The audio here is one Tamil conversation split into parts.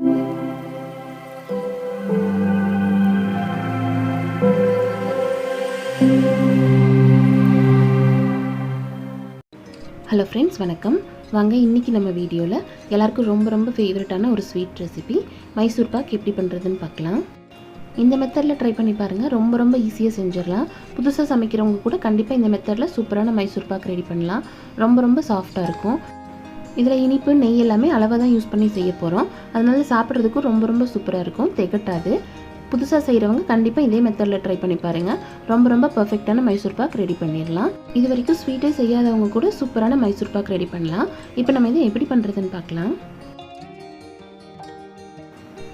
ஹலோ ஃப்ரெண்ட்ஸ், வணக்கம். வாங்க இன்றைக்கி நம்ம வீடியோவில் எல்லாருக்கும் ரொம்ப ஃபேவரட்டான ஒரு ஸ்வீட் ரெசிபி மைசூர் பாக் எப்படி பண்ணுறதுன்னு பார்க்கலாம். இந்த மெத்தடில் ட்ரை பண்ணி பாருங்கள். ரொம்ப ஈஸியாக செஞ்சிடலாம். புதுசாக சமைக்கிறவங்க கூட கண்டிப்பாக இந்த மெத்தடில் சூப்பரான மைசூர் பாக் ரெடி பண்ணலாம். ரொம்ப சாஃப்டாக இருக்கும். இதில் இனிப்பு நெய் எல்லாமே அளவாக தான் யூஸ் பண்ணி செய்ய போகிறோம். அதனால சாப்பிட்றதுக்கும் ரொம்ப சூப்பராக இருக்கும், திகட்டாது. புதுசாக செய்கிறவங்க கண்டிப்பாக இதே மெத்தடில் ட்ரை பண்ணி பாருங்கள். ரொம்ப பர்ஃபெக்டான மைசூர் பாக் ரெடி பண்ணிடலாம். இது வரைக்கும் ஸ்வீட்டே செய்யாதவங்க கூட சூப்பரான மைசூர் பாக் ரெடி பண்ணலாம். இப்போ நம்ம இதை எப்படி பண்ணுறதுன்னு பார்க்கலாம்.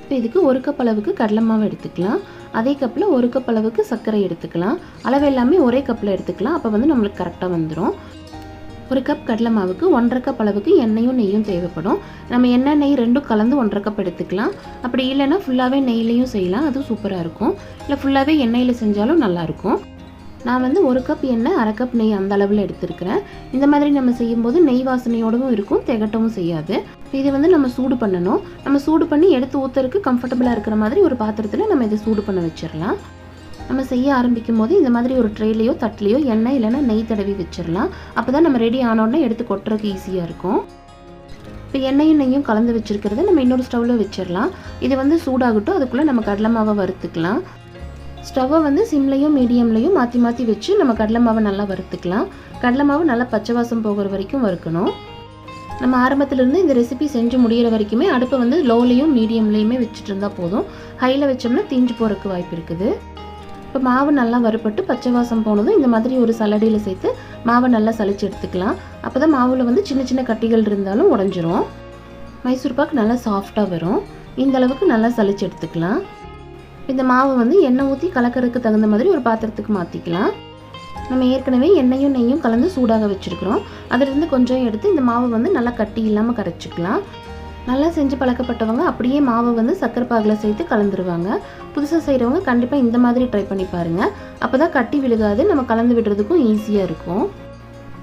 இப்போ இதுக்கு 1 கப் அளவுக்கு கடலை மாவு எடுத்துக்கலாம். அதே கப்பில் 1 கப் அளவுக்கு சர்க்கரை எடுத்துக்கலாம். அளவு எல்லாமே ஒரே கப்பில் எடுத்துக்கலாம். அப்போ வந்து நம்மளுக்கு கரெக்டாக வந்துடும். 1 கப் கடலை மாவுக்கு 1.5 கப் அளவுக்கு எண்ணெயும் நெய்யும் தேவைப்படும். நம்ம எண்ணெய் நெய் ரெண்டும் கலந்து 1.5 கப் எடுத்துக்கலாம். அப்படி இல்லைன்னா ஃபுல்லாகவே நெய்லையும் செய்யலாம், அதுவும் சூப்பராக இருக்கும். இல்லை ஃபுல்லாகவே எண்ணெயில் செஞ்சாலும் நல்லாயிருக்கும். நான் வந்து 1 கப் எண்ணெய் 1/2 கப் நெய் அந்த அளவில் எடுத்துருக்கிறேன். இந்த மாதிரி நம்ம செய்யும்போது நெய் வாசனையோடவும் இருக்கும், திகட்டவும் செய்யாது. இதை வந்து நம்ம சூடு பண்ணணும். நம்ம சூடு பண்ணி எடுத்து ஊற்றுறதுக்கு கம்ஃபர்டபுளாக இருக்கிற மாதிரி ஒரு பாத்திரத்தில் நம்ம இதை சூடு பண்ண வச்சிடலாம். நம்ம செய்ய ஆரம்பிக்கும் போது இந்த மாதிரி ஒரு ட்ரேலையோ தட்டிலையோ எண்ணெய் இல்லைன்னா நெய் தடவி வச்சிடலாம். அப்போ தான் நம்ம ரெடி ஆனோடனே எடுத்து கொட்டுறதுக்கு ஈஸியாக இருக்கும். இப்போ எண்ணெயும் நெய்யும் கலந்து வச்சுருக்கிறத நம்ம இன்னொரு ஸ்டவ்வில் வச்சிடலாம். இது வந்து சூடாகட்டும். அதுக்குள்ளே நம்ம கடலை மாவை வறுத்துக்கலாம். ஸ்டவ்வை வந்து சிம்லையும் மீடியம்லையும் மாற்றி வச்சு நம்ம கடலை மாவை நல்லா வறுத்துக்கலாம். கடலை மாவு நல்லா பச்சை வாசம் போகிற வரைக்கும் வறுக்கணும். நம்ம ஆரம்பத்துலேருந்து இந்த ரெசிபி செஞ்சு முடிகிற வரைக்குமே அடுப்பை வந்து லோலையும் மீடியம்லேயுமே வச்சுட்டு இருந்தால் போதும். ஹையில் வச்சோம்னா தீஞ்சு போகிறதுக்கு வாய்ப்பு இருக்குது. இப்போ மாவு நல்லா வறுப்பட்டு பச்சை வாசம் போனதும் இந்த மாதிரி ஒரு சல்லடையில் சேர்த்து மாவை நல்லா சளிச்சு எடுத்துக்கலாம். அப்போ தான் மாவில் வந்து சின்ன கட்டிகள் இருந்தாலும் உடஞ்சிரும். மைசூர் பாக் நல்லா சாஃப்டாக வரும். இந்த அளவுக்கு நல்லா சளிச்சு எடுத்துக்கலாம். இந்த மாவை வந்து எண்ணெய் ஊற்றி கலக்கிறதுக்கு தகுந்த மாதிரி ஒரு பாத்திரத்துக்கு மாற்றிக்கலாம். நம்ம ஏற்கனவே எண்ணெயும் நெய்யும் கலந்து சூடாக வச்சுருக்கிறோம். அதிலிருந்து கொஞ்சம் எடுத்து இந்த மாவை வந்து நல்லா கட்டி இல்லாமல் கரைச்சிக்கலாம். நல்லா செஞ்சு பழக்கப்பட்டவங்க அப்படியே மாவை வந்து சர்க்கரை பாகில் சேர்த்து கலந்துருவாங்க. புதுசாக செய்கிறவங்க கண்டிப்பாக இந்த மாதிரி ட்ரை பண்ணி பாருங்கள். அப்போ தான் கட்டி விழுகாது, நம்ம கலந்து விடுறதுக்கும் ஈஸியாக இருக்கும்.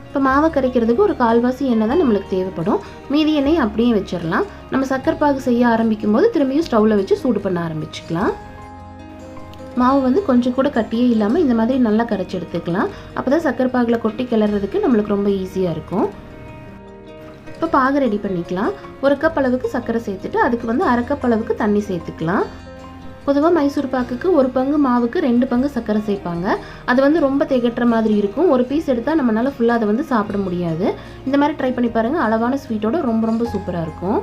இப்போ மாவை கரைக்கிறதுக்கு ஒரு 1/4 எண்ணெய் தான் நம்மளுக்கு தேவைப்படும். மீதி எண்ணெய் அப்படியே வச்சிடலாம். நம்ம சர்க்கரை பாகு செய்ய ஆரம்பிக்கும் போது திரும்பியும் ஸ்டவ்வில் வச்சு சூடு பண்ண ஆரம்பிச்சுக்கலாம். மாவு வந்து கொஞ்சம் கூட கட்டியே இல்லாமல் இந்த மாதிரி நல்லா கரைச்சி எடுத்துக்கலாம். அப்போ தான் சர்க்கரை பாகில் கொட்டி கிளறதுக்கு நம்மளுக்கு ரொம்ப ஈஸியாக இருக்கும். இப்போ பாகு ரெடி பண்ணிக்கலாம். 1 கப் அளவுக்கு சர்க்கரை சேர்த்துட்டு அதுக்கு வந்து 1/2 கப் அளவுக்கு தண்ணி சேர்த்துக்கலாம். பொதுவாக மைசூர் பாக்குக்கு 1 பங்கு மாவுக்கு 2 பங்கு சர்க்கரை சேர்ப்பாங்க. அது வந்து ரொம்ப திகட்டுற மாதிரி இருக்கும். ஒரு பீஸ் எடுத்தால் நம்மளால ஃபுல்லாக அதை வந்து சாப்பிட முடியாது. இந்த மாதிரி ட்ரை பண்ணி பாருங்கள். அளவான ஸ்வீட்டோட ரொம்ப சூப்பராக இருக்கும்.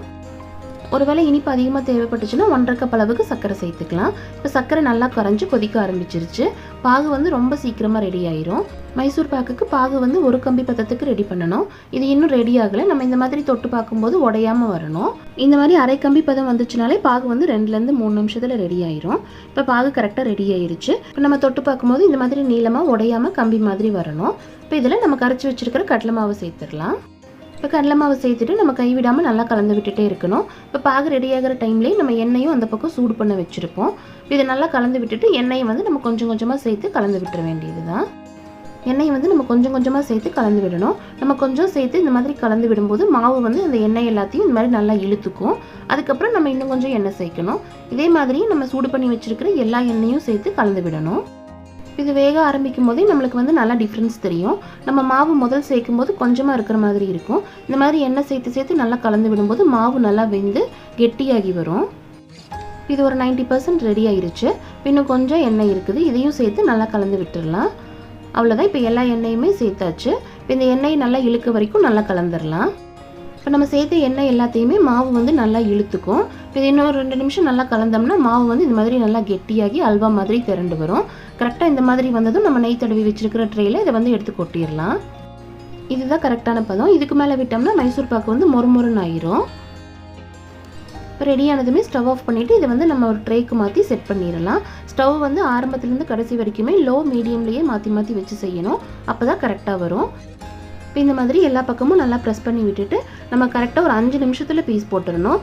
ஒருவேளை இனிப்பு அதிகமாக தேவைப்பட்டுச்சுன்னா 1.5 கப் அளவுக்கு சர்க்கரை சேர்த்துக்கலாம். இப்போ சர்க்கரை நல்லா கரைஞ்சி கொதிக்க ஆரம்பிச்சிருச்சு. பாகு வந்து ரொம்ப சீக்கிரமாக ரெடி ஆயிரும். மைசூர் பாக்குக்கு பாகு வந்து 1 கம்பி பதத்துக்கு ரெடி பண்ணணும். இது இன்னும் ரெடி ஆகலை. நம்ம இந்த மாதிரி தொட்டு பார்க்கும்போது உடையாமல் வரணும். இந்த மாதிரி அரை கம்பி பதம் வந்துச்சுனாலே பாகு வந்து 2லேருந்து 3 நிமிஷத்தில் ரெடி ஆயிரும். இப்போ பாகு கரெக்டாக ரெடி ஆயிருச்சு. இப்போ நம்ம தொட்டு பார்க்கும்போது இந்த மாதிரி நீளமாக உடையாமல் கம்பி மாதிரி வரணும். இப்போ இதில் நம்ம கரைச்சி வச்சிருக்கிற கடலை மாவு சேர்த்துடலாம். இப்போ கடலை மாவு சேர்த்துட்டு நம்ம கைவிடாமல் நல்லா கலந்து விட்டுட்டே இருக்கணும். இப்போ பாகு ரெடி ஆகிற டைம்லேயே நம்ம எண்ணெயும் அந்த பக்கம் சூடு பண்ண வச்சுருப்போம். இதை நல்லா கலந்து விட்டுட்டு எண்ணெயை வந்து நம்ம கொஞ்சமாக சேர்த்து கலந்து விட்டுற வேண்டியது தான். எண்ணெயை வந்து நம்ம கொஞ்சமாக சேர்த்து கலந்து விடணும். நம்ம கொஞ்சம் சேர்த்து இந்த மாதிரி கலந்து விடும்போது மாவு வந்து அந்த எண்ணெய் எல்லாத்தையும் இந்த மாதிரி நல்லா இழுத்துக்கும். அதுக்கப்புறம் நம்ம இன்னும் கொஞ்சம் எண்ணெய் சேர்க்கணும். இதே மாதிரி நம்ம சூடு பண்ணி வச்சுருக்கிற எல்லா எண்ணெயும் சேர்த்து கலந்து விடணும். இது வேக ஆரம்பிக்கும் போதே நம்மளுக்கு வந்து நல்லா டிஃப்ரென்ஸ் தெரியும். நம்ம மாவு முதல் சேர்க்கும் போது கொஞ்சமாக இருக்கிற மாதிரி இருக்கும். இந்த மாதிரி எண்ணெய் சேர்த்து நல்லா கலந்து விடும்போது மாவு நல்லா வெந்து கெட்டியாகி வரும். இது ஒரு 90% ரெடி ஆயிருச்சு. இன்னும் கொஞ்சம் எண்ணெய் இருக்குது. இதையும் சேர்த்து நல்லா கலந்து விட்டுடலாம். அவ்வளோதான். இப்போ எல்லா எண்ணெயுமே சேர்த்தாச்சு. இப்போ இந்த எண்ணெய் நல்லா இழுக்க வரைக்கும் நல்லா கலந்துடலாம். இப்போ நம்ம சேர்த்த எண்ணெய் எல்லாத்தையுமே மாவு வந்து நல்லா இழுத்துக்கும். இப்போ இன்னொரு 2 நிமிஷம் நல்லா கலந்தோம்னா மாவு வந்து இந்த மாதிரி நல்லா கெட்டியாகி அல்வா மாதிரி திரண்டு வரும். கரெக்டாக இந்த மாதிரி வந்ததும் நம்ம நெய் தடவி வச்சிருக்கிற ட்ரேயில் இதை வந்து எடுத்து கொட்டிடலாம். இதுதான் கரெக்டான பதம். இதுக்கு மேலே விட்டோம்னா மைசூர் பாக்கு வந்து மொறுமொறுன்னு ஆயிரும். இப்போ ரெடியானதுமே ஸ்டவ் ஆஃப் பண்ணிவிட்டு இதை வந்து நம்ம ஒரு ட்ரேக்கு மாற்றி செட் பண்ணிடலாம். ஸ்டவ் வந்து ஆரம்பத்துலேருந்து கடைசி வரைக்குமே லோ மீடியம்லேயே மாற்றி வச்சு செய்யணும். அப்போ தான் கரெக்டாக வரும். இப்போ இந்த மாதிரி எல்லா பக்கமும் நல்லா ப்ரெஸ் பண்ணி விட்டுட்டு நம்ம கரெக்டாக ஒரு 5 நிமிஷத்தில் பீஸ் போட்டுடணும்.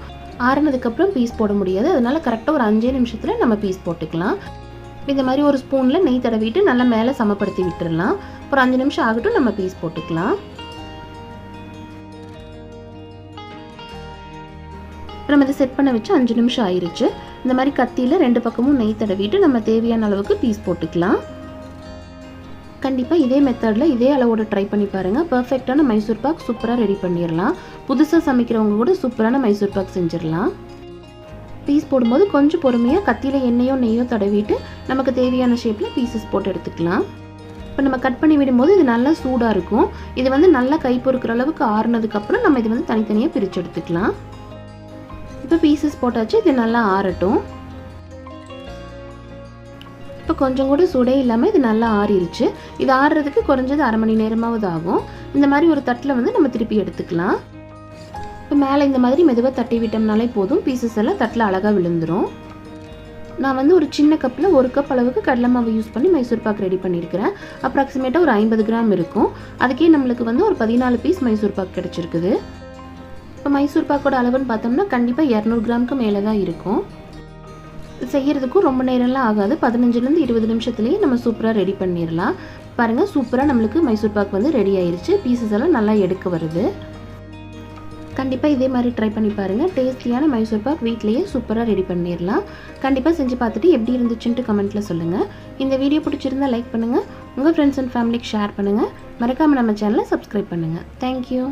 ஆறுனதுக்கப்புறம் பீஸ் போட முடியாது. அதனால் கரெக்டாக ஒரு 5 நிமிஷத்தில் நம்ம பீஸ் போட்டுக்கலாம். இந்த மாதிரி ஒரு ஸ்பூனில் நெய் தடவிட்டு நல்லா மேலே சமப்படுத்தி விட்டுடலாம். ஒரு 5 நிமிஷம் ஆகட்டும், நம்ம பீஸ் போட்டுக்கலாம். நம்ம இதை செட் பண்ண வச்சு 5 நிமிஷம் ஆயிருச்சு. இந்த மாதிரி கத்தியில் 2 பக்கமும் நெய் தடவிட்டு நம்ம தேவையான அளவுக்கு பீஸ் போட்டுக்கலாம். கண்டிப்பாக இதே மெத்தடில் இதே அளவோட ட்ரை பண்ணி பாருங்கள். பர்ஃபெக்டான மைசூர் பாக் சூப்பராக ரெடி பண்ணிடலாம். புதுசாக சமைக்கிறவங்க கூட சூப்பரான மைசூர் பாக் செஞ்சிடலாம். பீஸ் போடும்போது கொஞ்சம் பொறுமையாக கத்தியில் எண்ணெயோ நெய்யோ தடவிட்டு நமக்கு தேவையான ஷேப்பில் பீசஸ் போட்டு எடுத்துக்கலாம். இப்போ நம்ம கட் பண்ணி விடும்போது இது நல்லா சூடாக இருக்கும். இது வந்து நல்லா கை பொறுக்கிற அளவுக்கு ஆறுனதுக்கப்புறம் நம்ம இது வந்து தனித்தனியாக பிரித்து எடுத்துக்கலாம். இப்போ பீசஸ் போட்டாச்சு. இது நல்லா ஆறட்டும். இப்போ கொஞ்சம் கூட சூடே இல்லாமல் இது நல்லா ஆறிடுச்சு. இது ஆறுறதுக்கு குறைஞ்சது 1/2 மணி நேரமாவது ஆகும். இந்த மாதிரி ஒரு தட்டில் வந்து நம்ம திருப்பி எடுத்துக்கலாம். இப்போ மேலே இந்த மாதிரி மெதுவாக தட்டி விட்டோம்னாலே போதும். பீசஸ் எல்லாம் தட்டில் அழகாக விழுந்துடும். நான் வந்து ஒரு சின்ன கப்பில் 1 கப் அளவுக்கு கடலை மாவு யூஸ் பண்ணி மைசூர் பாக் ரெடி பண்ணியிருக்கிறேன். அப்ராக்சிமேட்டாக ஒரு 50 கிராம் இருக்கும். அதுக்கே நம்மளுக்கு வந்து ஒரு 14 பீஸ் மைசூர் பாக் கிடச்சிருக்குது. இப்போ மைசூர் பாக்கோட அளவுன்னு பார்த்தோம்னா கண்டிப்பாக 200 கிராமுக்கு மேலே தான் இருக்கும். செய்கிறதுக்கும் ரொம்ப நேரம்லாம் ஆகாது. 15லேருந்து 20 நிமிஷத்துலேயே நம்ம சூப்பராக ரெடி பண்ணிடலாம். பாருங்கள், சூப்பராக நம்மளுக்கு மைசூர் பாக் வந்து ரெடி ஆயிடுச்சு. பீசஸ் எல்லாம் நல்லா எடுக்க வருது. கண்டிப்பாக இதே மாதிரி ட்ரை பண்ணி பாருங்கள். டேஸ்டியான மைசூர் பாக் வீட்லேயே சூப்பராக ரெடி பண்ணிடலாம். கண்டிப்பாக செஞ்சு பார்த்துட்டு எப்படி இருந்துச்சுன்ட்டு கமெண்ட்டில் சொல்லுங்கள். இந்த வீடியோ பிடிச்சிருந்தால் லைக் பண்ணுங்கள். உங்கள் ஃப்ரெண்ட்ஸ் அண்ட் ஃபேமிலிக்கு ஷேர் பண்ணுங்கள். மறக்காமல் நம்ம சேனலை சப்ஸ்கிரைப் பண்ணுங்கள். தேங்க்யூ.